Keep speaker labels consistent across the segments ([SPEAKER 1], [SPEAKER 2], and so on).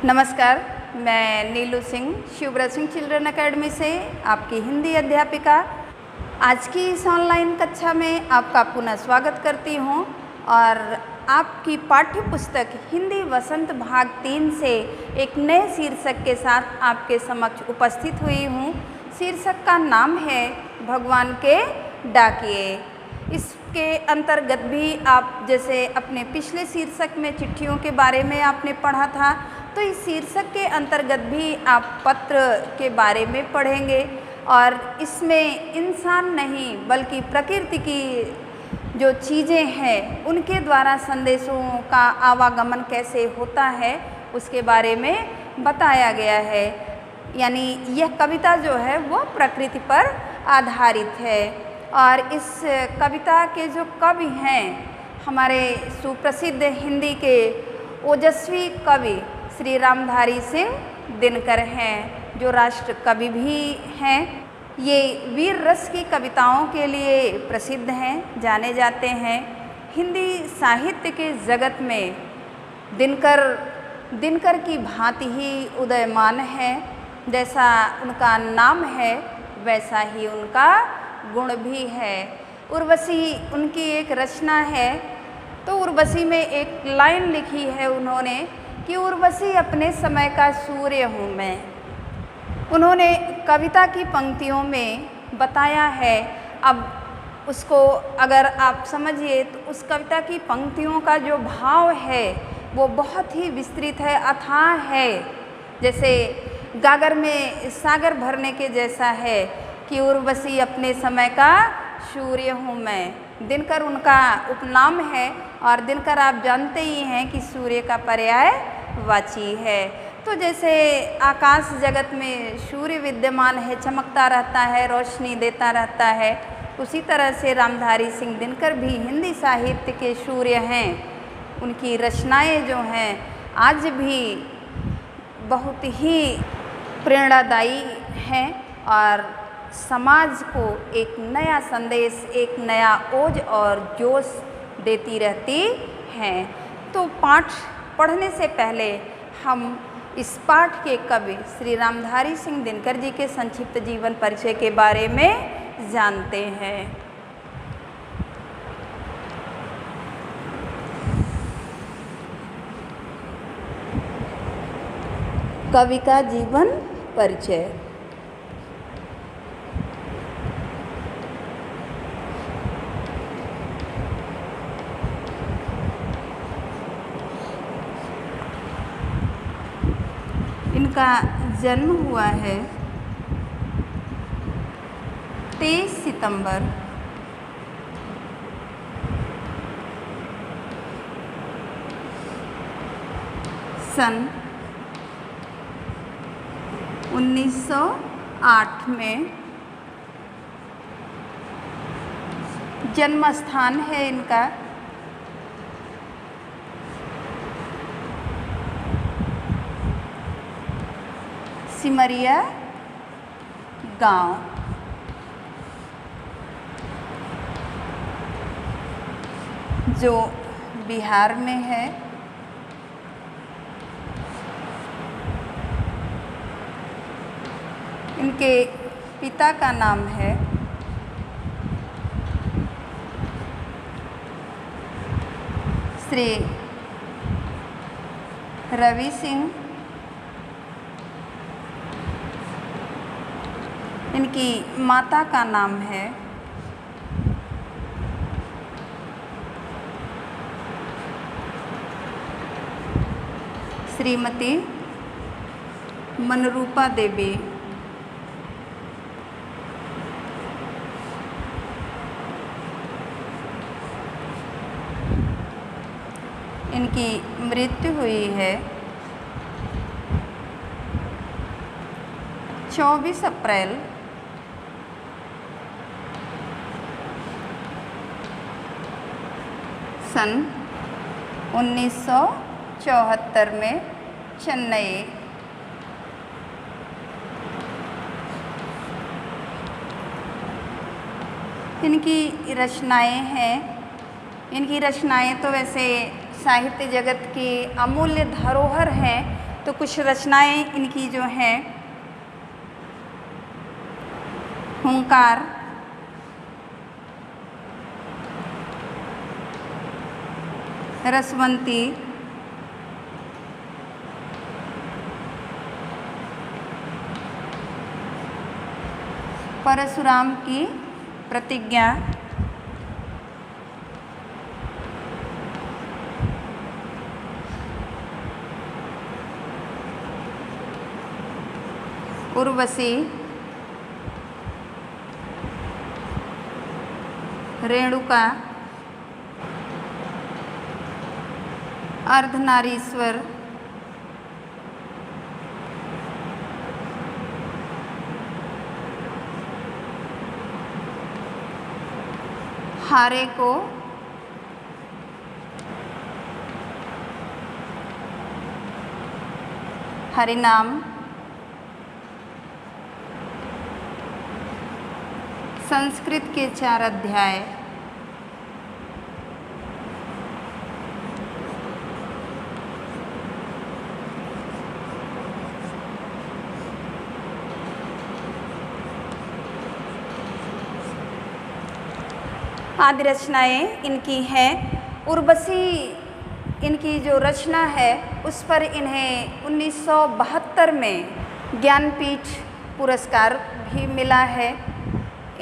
[SPEAKER 1] नमस्कार, मैं नीलू Singh शिवव्रत Singh children academy से आपकी हिंदी अध्यापिका। आज की इस ऑनलाइन कक्षा में आपका पुनः स्वागत करती हूं और आपकी पाठ्य पुस्तक हिंदी वसंत भाग 3 से एक नए शीर्षक के साथ आपके समक्ष उपस्थित हुई हूं। शीर्षक का नाम है भगवान के डाकिए। इसके अंतर्गत भी आप जैसे अपने पिछले शीर्षक में चिट्ठियों के बारे में आपने पढ़ा था, तो इस शीर्षक के अंतर्गत भी आप पत्र के बारे में पढ़ेंगे और इसमें इंसान नहीं बल्कि प्रकृति की जो चीज़ें हैं उनके द्वारा संदेशों का आवागमन कैसे होता है उसके बारे में बताया गया है। यानी यह कविता जो है वो प्रकृति पर आधारित है और इस कविता के जो कवि हैं हमारे सुप्रसिद्ध हिंदी के ओजस्वी कवि श्री रामधारी सिंह दिनकर हैं, जो राष्ट्र कवि भी हैं। ये वीर रस की कविताओं के लिए प्रसिद्ध हैं, जाने जाते हैं। हिंदी साहित्य के जगत में दिनकर की भांति ही उदयमान है। जैसा उनका नाम है वैसा ही उनका गुण भी है। उर्वशी उनकी एक रचना है, तो उर्वशी में एक लाइन लिखी है उन्होंने कि उर्वशी अपने समय का सूर्य हूँ मैं। उन्होंने कविता की पंक्तियों में बताया है। अब उसको अगर आप समझिए तो उस कविता की पंक्तियों का जो भाव है वो बहुत ही विस्तृत है, अथाह है। जैसे गागर में सागर भरने के जैसा है कि उर्वशी अपने समय का सूर्य हूँ मैं। दिनकर उनका उपनाम है और दिनकर आप जानते ही हैं कि सूर्य का पर्याय वाची है। तो जैसे आकाश जगत में सूर्य विद्यमान है, चमकता रहता है, रोशनी देता रहता है, उसी तरह से रामधारी सिंह दिनकर भी हिंदी साहित्य के सूर्य हैं। उनकी रचनाएं जो हैं आज भी बहुत ही प्रेरणादायी हैं और समाज को एक नया संदेश, एक नया ओज और जोश देती रहती हैं। तो पाठ पढ़ने से पहले हम इस पाठ के कवि श्री रामधारी सिंह दिनकर जी के संक्षिप्त जीवन परिचय के बारे में जानते हैं। कवि का जीवन परिचय। इनका जन्म हुआ है 23 सितंबर सन 1908 में। जन्म स्थान है इनका सिमरिया गांव। जो बिहार में है। इनके पिता का नाम है श्री रवि सिंह। इनकी माता का नाम है श्रीमती मनरूपा देवी। इनकी मृत्यु हुई है 24 अप्रैल सन 1974 में चेन्नई। इनकी रचनाएं हैं। इनकी रचनाएं तो वैसे साहित्य जगत की अमूल्य धरोहर हैं, तो कुछ रचनाएं इनकी जो हैं, हुंकार, रसवंती, परशुराम की प्रतिज्ञा, उर्वशी, रेणुका, अर्धनारीश्वर, हारे को, हरिनाम, संस्कृत के 4 अध्याय, आदि रचनाएं इनकी हैं। उर्वशी इनकी जो रचना है उस पर इन्हें 1972 में ज्ञानपीठ पुरस्कार भी मिला है।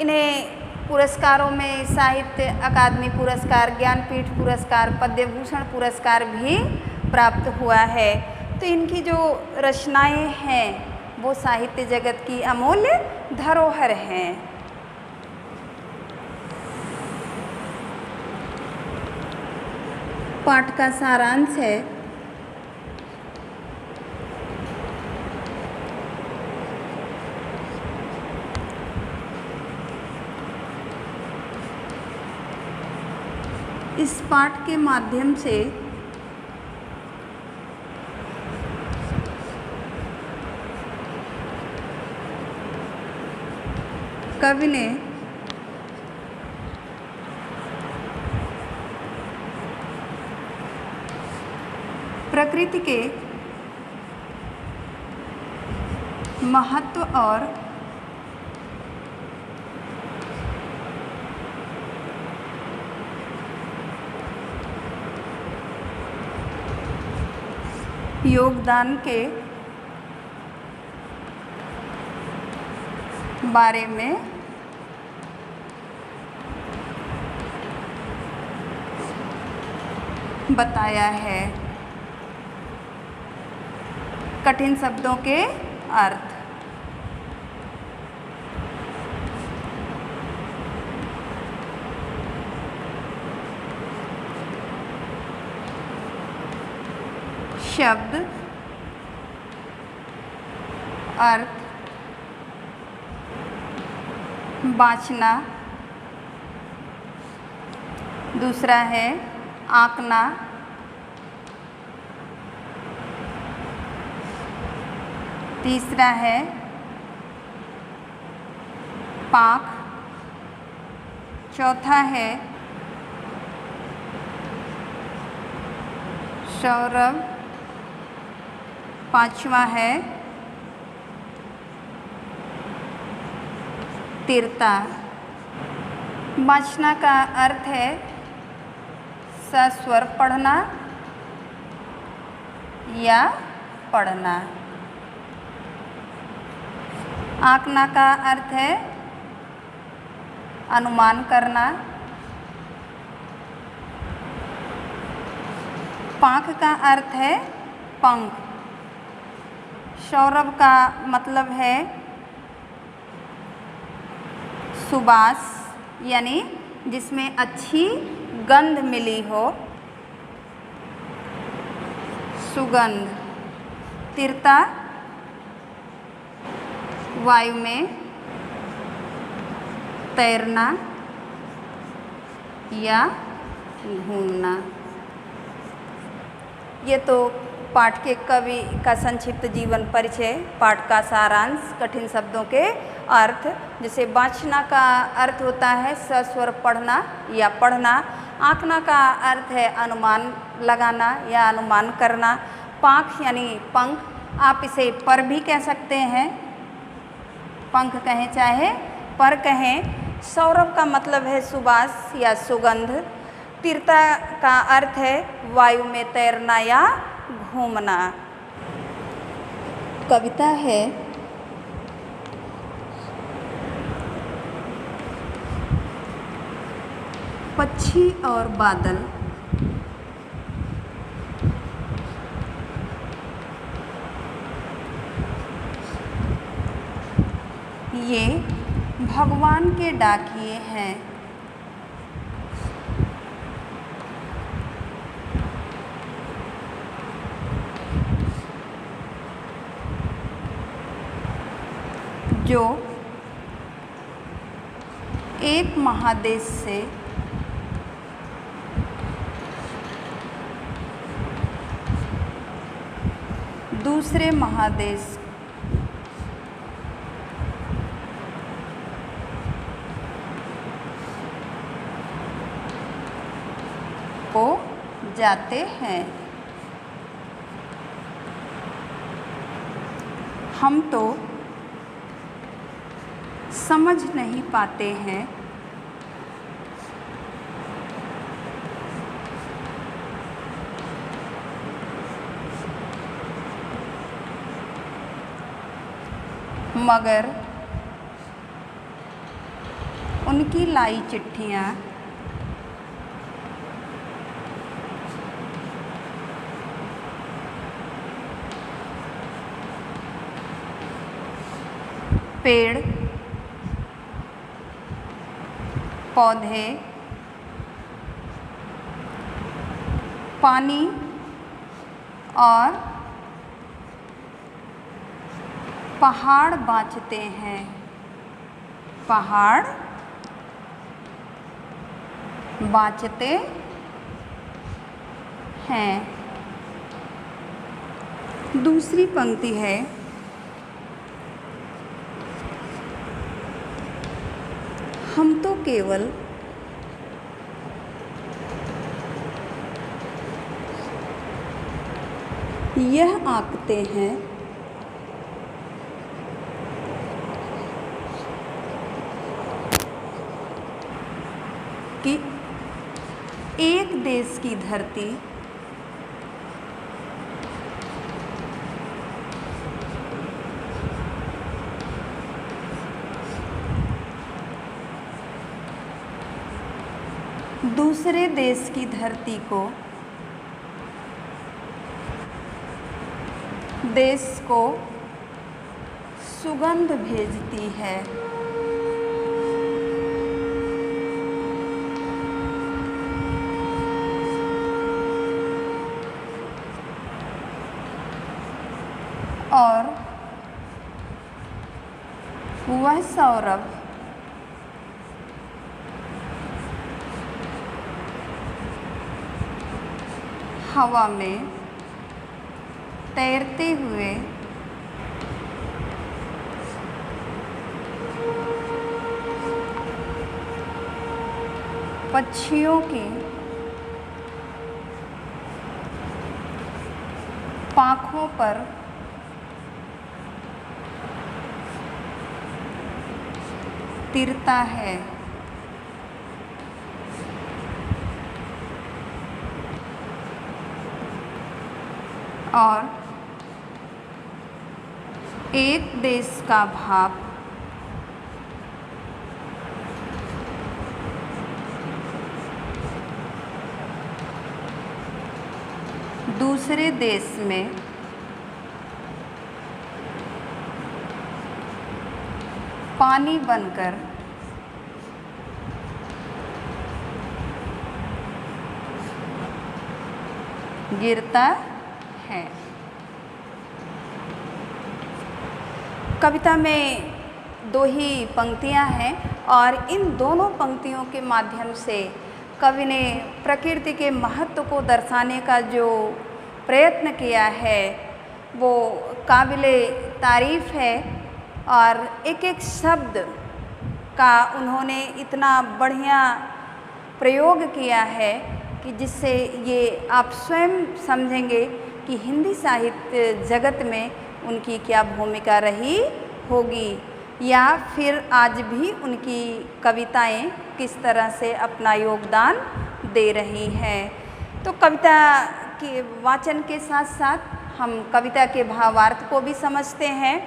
[SPEAKER 1] इन्हें पुरस्कारों में साहित्य अकादमी पुरस्कार, ज्ञानपीठ पुरस्कार, पद्मभूषण पुरस्कार भी प्राप्त हुआ है। तो इनकी जो रचनाएं हैं वो साहित्य जगत की अमूल्य धरोहर हैं। पाठ का सारांश है, इस पाठ के माध्यम से कवि ने प्रकृति के महत्व और योगदान के बारे में बताया है। कठिन शब्दों के अर्थ, शब्द, अर्थ, बाँचना, दूसरा है आँकना, तीसरा है पाँख, चौथा है सौरभ, पांचवा है तीर्था। बाँचना का अर्थ है सस्वर पढ़ना या पढ़ना। आँकना का अर्थ है अनुमान करना। पाँख का अर्थ है पंख। सौरभ का मतलब है सुबास, यानी जिसमें अच्छी गंध मिली हो, सुगंध। तीर्था वायु में तैरना या घूमना। ये तो पाठ के कवि का संक्षिप्त जीवन परिचय, पाठ का सारांश, कठिन शब्दों के अर्थ। जैसे बाँचना का अर्थ होता है सस्वर पढ़ना या पढ़ना। आँकना का अर्थ है अनुमान लगाना या अनुमान करना। पाँख यानी पंख आप इसे पर भी कह सकते हैं, पंख कहें चाहे पर कहें। सौरभ का मतलब है सुबास या सुगंध। तीर्था का अर्थ है वायु में तैरना या घूमना। कविता है पक्षी और बादल। ये भगवान के डाकिए हैं। जो एक महादेश से दूसरे महादेश को जाते हैं। हम तो समझ नहीं पाते हैं मगर उनकी लाई चिट्ठियाँ पेड़ पौधे पानी और पहाड़ बाँचते हैं। पहाड़ बाँचते हैं। दूसरी पंक्ति है हम तो केवल यह आंकते हैं कि एक देश की धरती दूसरे देश की धरती को देश को सुगंध भेजती है। और वह सौरभ हवा में तैरते हुए पक्षियों की पाँखों पर तिरता है। और एक देश का भाव दूसरे देश में पानी बनकर गिरता है। कविता में दो ही पंक्तियां हैं और इन दोनों पंक्तियों के माध्यम से कवि ने प्रकृति के महत्व को दर्शाने का जो प्रयत्न किया है वो काबिले तारीफ़ है। और एक एक शब्द का उन्होंने इतना बढ़िया प्रयोग किया है कि जिससे ये आप स्वयं समझेंगे कि हिंदी साहित्य जगत में उनकी क्या भूमिका रही होगी, या फिर आज भी उनकी कविताएं किस तरह से अपना योगदान दे रही हैं। तो कविता के वाचन के साथ साथ हम कविता के भावार्थ को भी समझते हैं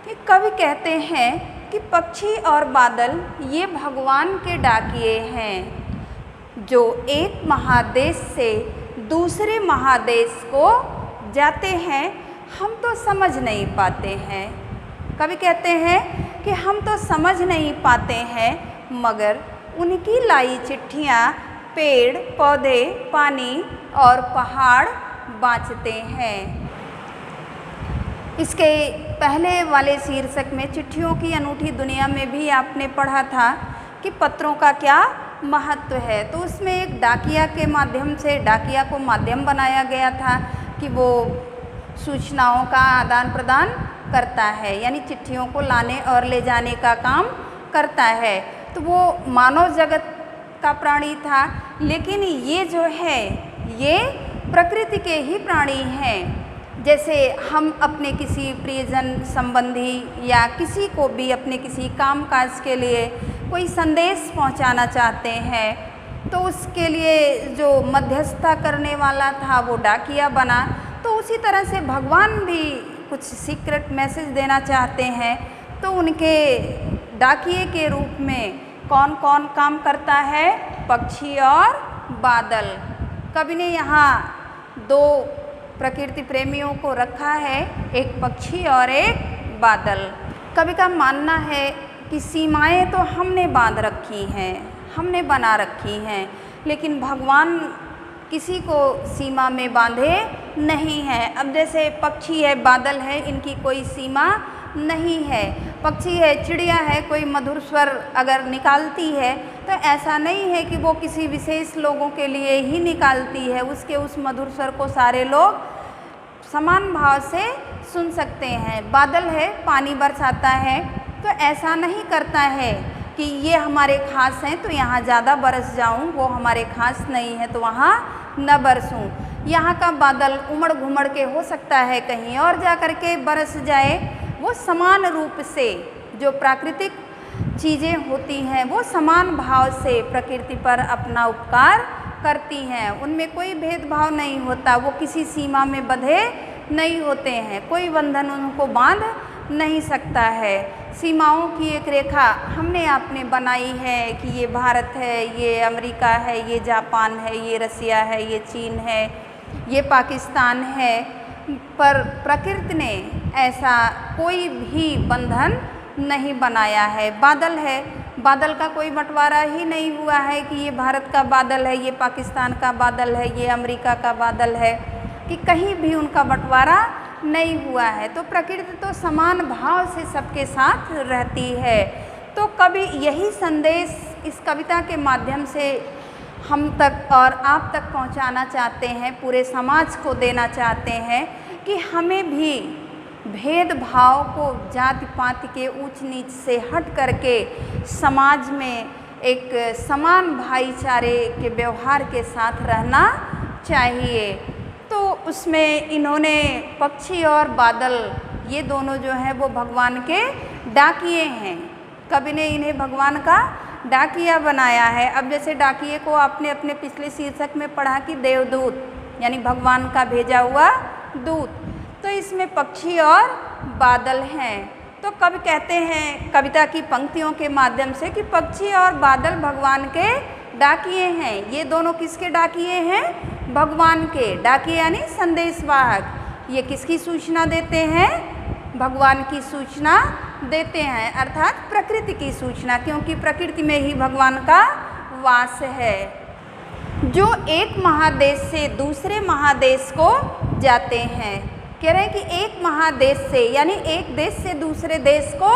[SPEAKER 1] कि कवि कहते हैं कि पक्षी और बादल ये भगवान के डाकिये हैं जो एक महादेश से दूसरे महादेश को जाते हैं, हम तो समझ नहीं पाते हैं। कवि कहते हैं कि हम तो समझ नहीं पाते हैं, मगर उनकी लाई चिट्ठियाँ पेड़ पौधे पानी और पहाड़ बाँचते हैं। इसके पहले वाले शीर्षक में चिट्ठियों की अनूठी दुनिया में भी आपने पढ़ा था कि पत्रों का क्या महत्व है। तो उसमें एक डाकिया के माध्यम से, डाकिया को माध्यम बनाया गया था कि वो सूचनाओं का आदान प्रदान करता है, यानी चिट्ठियों को लाने और ले जाने का काम करता है। तो वो मानव जगत का प्राणी था, लेकिन ये जो है ये प्रकृति के ही प्राणी हैं। जैसे हम अपने किसी प्रियजन संबंधी या किसी को भी अपने किसी कामकाज के लिए कोई संदेश पहुंचाना चाहते हैं, तो उसके लिए जो मध्यस्थता करने वाला था वो डाकिया बना। तो उसी तरह से भगवान भी कुछ सीक्रेट मैसेज देना चाहते हैं, तो उनके डाकिये के रूप में कौन कौन काम करता है? पक्षी और बादल। कवि ने यहाँ दो प्रकृति प्रेमियों को रखा है, एक पक्षी और एक बादल। कवि का मानना है कि सीमाएं तो हमने बांध रखी हैं, हमने बना रखी हैं, लेकिन भगवान किसी को सीमा में बांधे नहीं है। अब जैसे पक्षी है, बादल है, इनकी कोई सीमा नहीं है। पक्षी है, चिड़िया है, कोई मधुर स्वर अगर निकालती है तो ऐसा नहीं है कि वो किसी विशेष लोगों के लिए ही निकालती है, उसके उस मधुर स्वर को सारे लोग समान भाव से सुन सकते हैं। बादल है, पानी बरसाता है, तो ऐसा नहीं करता है कि ये हमारे खास हैं तो यहाँ ज़्यादा बरस जाऊँ, वो हमारे खास नहीं है तो वहाँ न बरसूँ। यहाँ का बादल उमड़ घुमड़ के हो सकता है कहीं और जा कर के बरस जाए। वो समान रूप से जो प्राकृतिक चीज़ें होती हैं वो समान भाव से प्रकृति पर अपना उपकार करती हैं, उनमें कोई भेदभाव नहीं होता, वो किसी सीमा में बंधे नहीं होते हैं, कोई बंधन उनको बांध नहीं सकता है। सीमाओं की एक रेखा हमने आपने बनाई है कि ये भारत है, ये अमेरिका है, ये जापान है, ये रसिया है, ये चीन है, ये पाकिस्तान है, पर प्रकृति ने ऐसा कोई भी बंधन नहीं बनाया है। बादल है, बादल का कोई बंटवारा ही नहीं हुआ है कि ये भारत का बादल है, ये पाकिस्तान का बादल है, ये अमेरिका का बादल है, कि कहीं भी उनका बंटवारा नहीं हुआ है। तो प्रकृति तो समान भाव से सबके साथ रहती है। तो कवि यही संदेश इस कविता के माध्यम से हम तक और आप तक पहुंचाना चाहते हैं, पूरे समाज को देना चाहते हैं कि हमें भी भेदभाव को, जाति पाति के ऊंच नीच से हट करके समाज में एक समान भाईचारे के व्यवहार के साथ रहना चाहिए। तो उसमें इन्होंने पक्षी और बादल ये दोनों जो हैं वो भगवान के डाकिये हैं। कवि ने इन्हें भगवान का डाकिया बनाया है। अब जैसे डाकिये को आपने अपने पिछले शीर्षक में पढ़ा कि देवदूत, यानी भगवान का भेजा हुआ दूत, तो इसमें पक्षी और बादल हैं। तो कवि कहते हैं कविता की पंक्तियों के माध्यम से कि पक्षी और बादल भगवान के डाकिये हैं। ये दोनों किसके डाकिये हैं? भगवान के। डाकिये यानी संदेशवाहक। ये किसकी सूचना देते हैं? भगवान की सूचना देते हैं, अर्थात प्रकृति की सूचना, क्योंकि प्रकृति में ही भगवान का वास है। जो एक महादेश से दूसरे महादेश को जाते हैं, कह रहे हैं कि एक महादेश से यानी एक देश से दूसरे देश को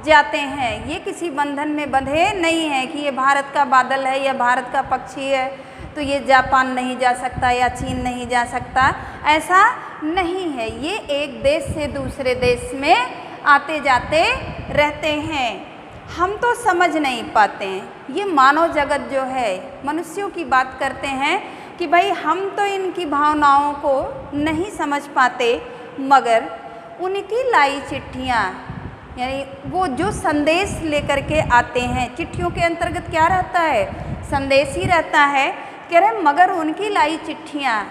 [SPEAKER 1] जाते हैं, ये किसी बंधन में बंधे नहीं हैं कि ये भारत का बादल है या भारत का पक्षी है तो ये जापान नहीं जा सकता या चीन नहीं जा सकता, ऐसा नहीं है। ये एक देश से दूसरे देश में आते जाते रहते हैं। हम तो समझ नहीं पाते हैं। ये मानव जगत जो है, मनुष्यों की बात करते हैं, कि भाई हम तो इनकी भावनाओं को नहीं समझ पाते, मगर उनकी लाई चिट्ठियाँ, यानी वो जो संदेश लेकर के आते हैं, चिट्ठियों के अंतर्गत क्या रहता है, संदेश ही रहता है। कह रहे मगर उनकी लाई चिट्ठियाँ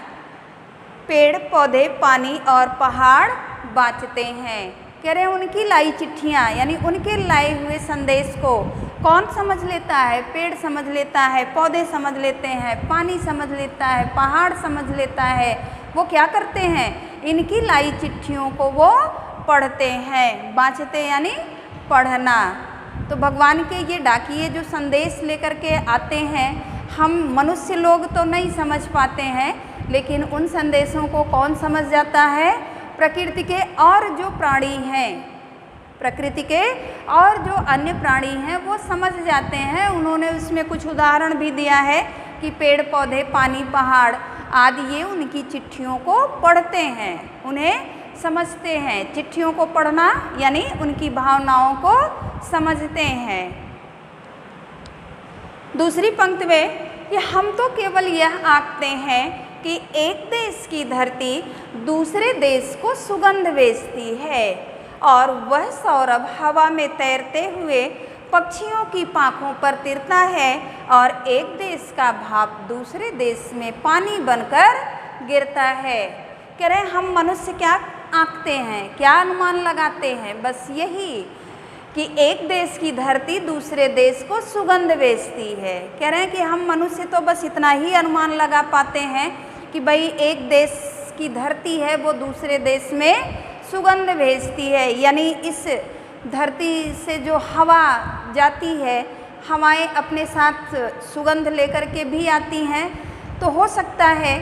[SPEAKER 1] पेड़ पौधे पानी और पहाड़ बाँचते हैं। कह रहे उनकी लाई चिट्ठियाँ यानी उनके लाए हुए संदेश को कौन समझ लेता है, पेड़ समझ लेता है, पौधे समझ लेते हैं, पानी समझ लेता है, पहाड़ समझ लेता है। वो क्या करते हैं, इनकी लाई चिट्ठियों को वो पढ़ते हैं। बाँचते यानी पढ़ना। तो भगवान के ये डाकिए जो संदेश लेकर के आते हैं, हम मनुष्य लोग तो नहीं समझ पाते हैं, लेकिन उन संदेशों को कौन समझ जाता है, प्रकृति के और जो प्राणी हैं, प्रकृति के और जो अन्य प्राणी हैं वो समझ जाते हैं। उन्होंने उसमें कुछ उदाहरण भी दिया है कि पेड़ पौधे पानी पहाड़ आदि ये उनकी चिट्ठियों को पढ़ते हैं, उन्हें समझते हैं। चिट्ठियों को पढ़ना यानी उनकी भावनाओं को समझते हैं। दूसरी पंक्ति में कि हम तो केवल यह आंकते हैं कि एक देश की धरती दूसरे देश को सुगंध भेजती है और वह सौरभ हवा में तैरते हुए पक्षियों की पाँखों पर तिरता है और एक देश का भाप दूसरे देश में पानी बनकर गिरता है। कह रहे हम मनुष्य क्या आंकते हैं, क्या अनुमान लगाते हैं, बस यही कि एक देश की धरती दूसरे देश को सुगंध भेजती है। कह रहे हैं कि हम मनुष्य तो बस इतना ही अनुमान लगा पाते हैं कि भाई एक देश की धरती है वो दूसरे देश में सुगंध भेजती है, यानी इस धरती से जो हवा जाती है, हवाएं अपने साथ सुगंध लेकर के भी आती हैं। तो हो सकता है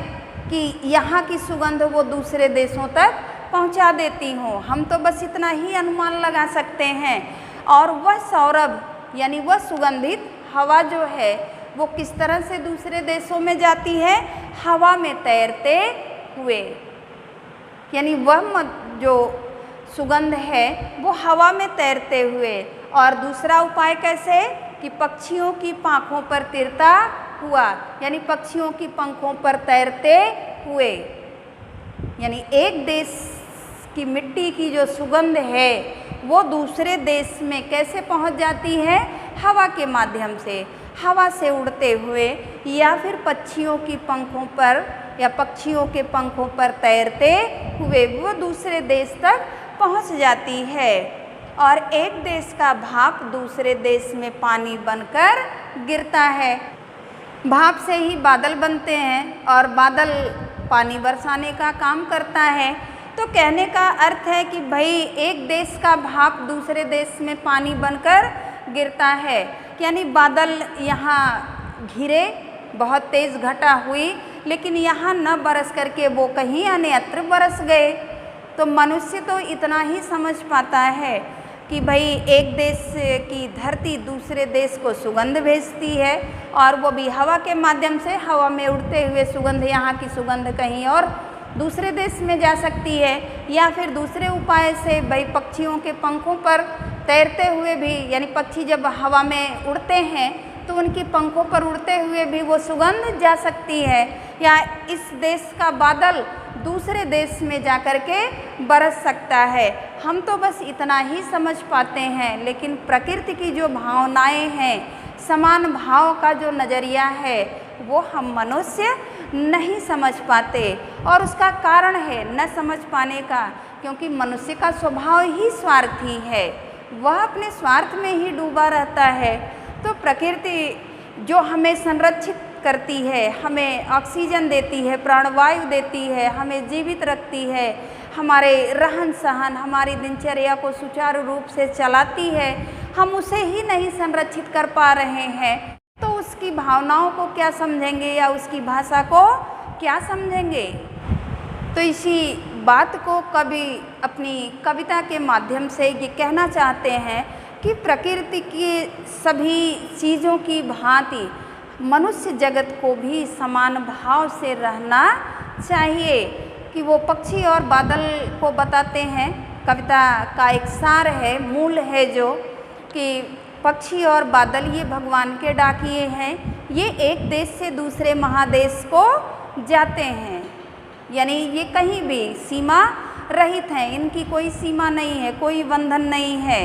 [SPEAKER 1] कि यहाँ की सुगंध वो दूसरे देशों तक पहुँचा देती हो। हम तो बस इतना ही अनुमान लगा सकते हैं। और वह सौरभ यानी वह सुगंधित हवा जो है वो किस तरह से दूसरे देशों में जाती है, हवा में तैरते हुए। यानी वह जो सुगंध है वो हवा में तैरते हुए। और दूसरा उपाय कैसे कि पक्षियों की पाँखों पर तिरता हुआ, यानी पक्षियों की पंखों पर तैरते हुए। यानी एक देश की मिट्टी की जो सुगंध है वो दूसरे देश में कैसे पहुंच जाती है, हवा के माध्यम से, हवा से उड़ते हुए या फिर पक्षियों की पंखों पर या पक्षियों के पंखों पर तैरते हुए वो दूसरे देश तक पहुंच जाती है। और एक देश का भाप दूसरे देश में पानी बनकर गिरता है। भाप से ही बादल बनते हैं और बादल पानी बरसाने का काम करता है। तो कहने का अर्थ है कि भाई एक देश का भाप दूसरे देश में पानी बनकर गिरता है, यानी बादल यहाँ घिरे, बहुत तेज़ घटा हुई, लेकिन यहाँ न बरस करके वो कहीं अन्यत्र बरस गए। तो मनुष्य तो इतना ही समझ पाता है कि भाई एक देश की धरती दूसरे देश को सुगंध भेजती है और वो भी हवा के माध्यम से, हवा में उड़ते हुए सुगंध, यहाँ की सुगंध कहीं और दूसरे देश में जा सकती है। या फिर दूसरे उपाय से भाई पक्षियों के पंखों पर तैरते हुए भी, यानी पक्षी जब हवा में उड़ते हैं तो उनकी पंखों पर उड़ते हुए भी वो सुगंध जा सकती है। या इस देश का बादल दूसरे देश में जा कर के बरस सकता है। हम तो बस इतना ही समझ पाते हैं, लेकिन प्रकृति की जो भावनाएं हैं, समान भाव का जो नज़रिया है वो हम मनुष्य नहीं समझ पाते। और उसका कारण है न समझ पाने का, क्योंकि मनुष्य का स्वभाव ही स्वार्थी है, वह अपने स्वार्थ में ही डूबा रहता है। तो प्रकृति जो हमें संरक्षित करती है, हमें ऑक्सीजन देती है, प्राणवायु देती है, हमें जीवित रखती है, हमारे रहन सहन, हमारी दिनचर्या को सुचारू रूप से चलाती है, हम उसे ही नहीं संरक्षित कर पा रहे हैं। तो उसकी भावनाओं को क्या समझेंगे या उसकी भाषा को क्या समझेंगे। तो इसी बात को कवि अपनी कविता के माध्यम से ये कहना चाहते हैं कि प्रकृति की सभी चीज़ों की भांति मनुष्य जगत को भी समान भाव से रहना चाहिए। कि वो पक्षी और बादल को बताते हैं, कविता का एक सार है, मूल है, जो कि पक्षी और बादल ये भगवान के डाकिए हैं, ये एक देश से दूसरे महादेश को जाते हैं, यानी ये कहीं भी सीमा रहित हैं, इनकी कोई सीमा नहीं है, कोई बंधन नहीं है।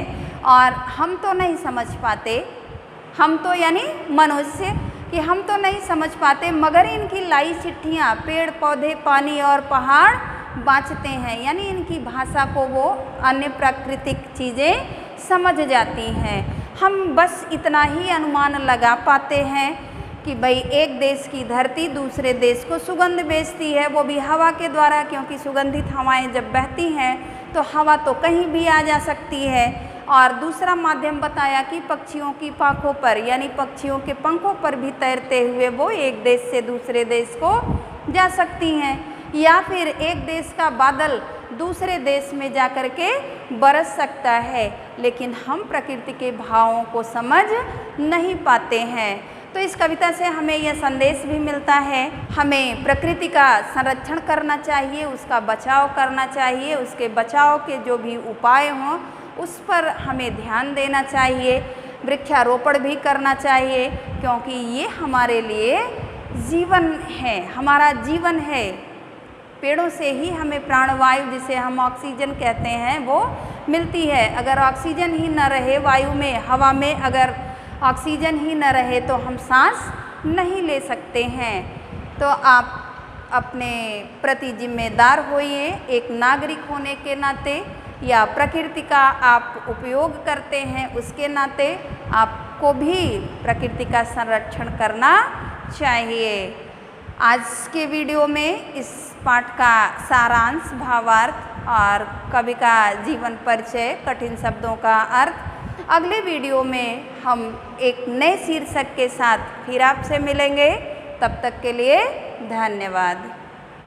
[SPEAKER 1] और हम तो नहीं समझ पाते, हम तो यानी मनुष्य कि हम तो नहीं समझ पाते, मगर इनकी लाई चिट्ठियाँ पेड़ पौधे पानी और पहाड़ बाँचते हैं, यानी इनकी भाषा को वो अन्य प्राकृतिक चीज़ें समझ जाती हैं। हम बस इतना ही अनुमान लगा पाते हैं कि भाई एक देश की धरती दूसरे देश को सुगंध भेजती है, वो भी हवा के द्वारा, क्योंकि सुगंधित हवाएं जब बहती हैं तो हवा तो कहीं भी आ जा सकती है। और दूसरा माध्यम बताया कि पक्षियों की पाखों पर यानी पक्षियों के पंखों पर भी तैरते हुए वो एक देश से दूसरे देश को जा सकती हैं, या फिर एक देश का बादल दूसरे देश में जा कर के बरस सकता है, लेकिन हम प्रकृति के भावों को समझ नहीं पाते हैं। तो इस कविता से हमें यह संदेश भी मिलता है, हमें प्रकृति का संरक्षण करना चाहिए, उसका बचाव करना चाहिए, उसके बचाव के जो भी उपाय हों उस पर हमें ध्यान देना चाहिए, वृक्षारोपण भी करना चाहिए, क्योंकि ये हमारे लिए जीवन है, हमारा जीवन है। पेड़ों से ही हमें प्राणवायु, जिसे हम ऑक्सीजन कहते हैं, वो मिलती है। अगर ऑक्सीजन ही न रहे वायु में, हवा में अगर ऑक्सीजन ही न रहे तो हम सांस नहीं ले सकते हैं। तो आप अपने प्रति जिम्मेदार होइए, एक नागरिक होने के नाते, या प्रकृति का आप उपयोग करते हैं उसके नाते आपको भी प्रकृति का संरक्षण करना चाहिए। आज के वीडियो में इस पाठ का सारांश, भावार्थ और कवि का जीवन परिचय, कठिन शब्दों का अर्थ। अगले वीडियो में हम एक नए शीर्षक के साथ फिर आपसे मिलेंगे। तब तक के लिए धन्यवाद।